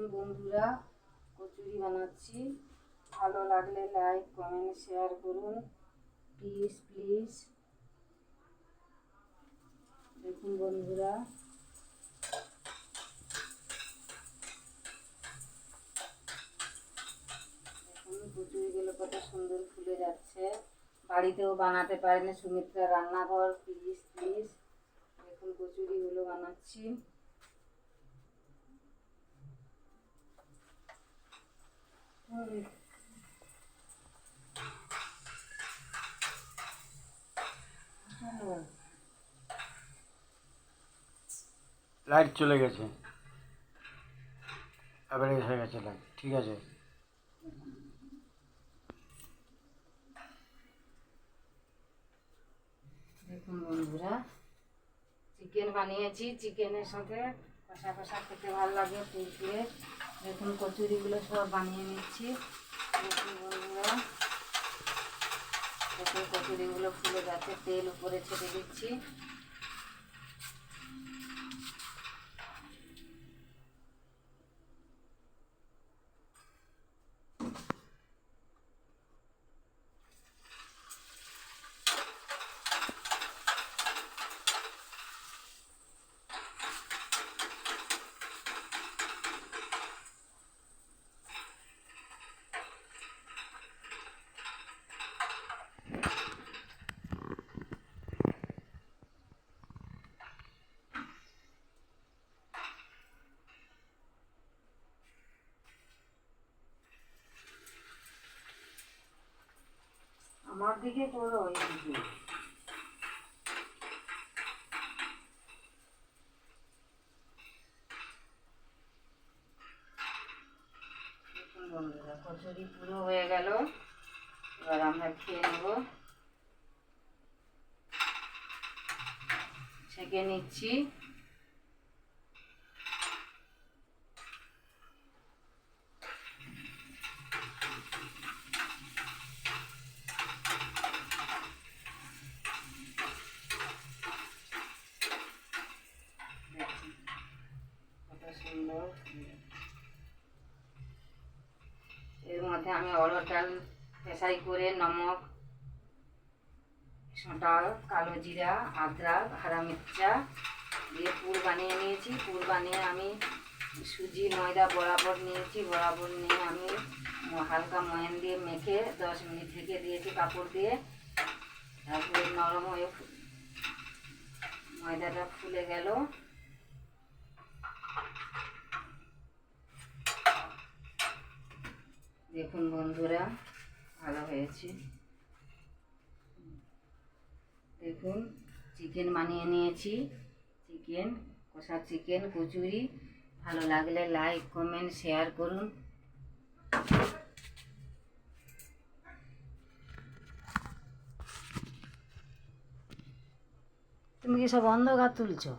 দেখুন বন্ধুরা, কচুরি বানাচ্ছি। ভালো লাগলে লাইক কমেন্ট শেয়ার করুন প্লিজ প্লিজ। দেখুন বন্ধুরা, দেখুন কচুরিগুলো কত সুন্দর ফুলে যাচ্ছে। বাড়িতেও বানাতে পারেন, সুমিত্রা রান্নাঘর প্লিজ প্লিজ। দেখুন কচুরিগুলো বানাচ্ছি। লাইট চলে গেছে, এবারে হয়ে গেছে লাইট, ঠিক আছে। দেখুন বন্ধুরা, চিকেন বানিয়েছি। চিকেনের সাথে কষা কষা খেতে ভালো লাগে পুরপুরে। দেখুন কচুরিগুলো সব বানিয়ে নিচ্ছি। দেখুন বন্ধুরা, দেখুন কচুরিগুলো ফুলে যাচ্ছে, তেল উপরে ছেড়ে দিচ্ছি। আমার দিকে করো এইদিকে। দেখুন বন্ধুরা, কচুরি পুরো হয়ে গেল। এবার আমরা খেয়ে নেব। ছেঁকে নিচ্ছি। কত সুন্দর। এর মধ্যে আমি অড়হর ডাল পেশাই করে নমক, ডাল, কালো জিরা, আদরক, হারা মির্চা দিয়ে পুর বানিয়ে নিয়েছি। পুর বানিয়ে আমি সুজি ময়দা বরাবর নিয়েছি। বরাবর নিয়ে আমি হালকা ময়ান দিয়ে মেখে 10 মিনিট ঢেকে দিয়েছি কাপড় দিয়ে। তারপরে নরম হয়ে ময়দাটা ফুলে গেল। দেখুন বন্ধুরা, ভালো হয়েছে। দেখুন চিকেন বানিয়ে নিয়েছি। চিকেন কষা, চিকেন কচুরি। ভালো লাগলে লাইক কমেন্ট শেয়ার করুন। তুমি কি সব অন্ধকার তুলছো?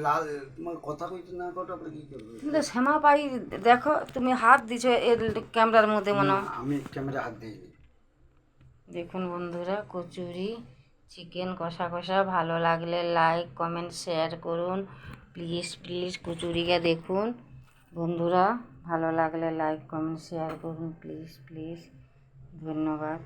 লাল তোমার কথা কইতে না কটা কি করবে? তুমি তো শ্যামা পাই, দেখো তুমি হাত দিছো এর ক্যামেরার মধ্যে মনে হয়। আমি ক্যামেরা হাত দিইনি। দেখুন বন্ধুরা, কচুরি চিকেন কষা কষা। ভালো লাগলে লাইক কমেন্ট শেয়ার করুন প্লিজ প্লিজ। কচুরিটা দেখুন বন্ধুরা, ভালো লাগলে লাইক কমেন্ট শেয়ার করুন প্লিজ প্লিজ। ধন্যবাদ।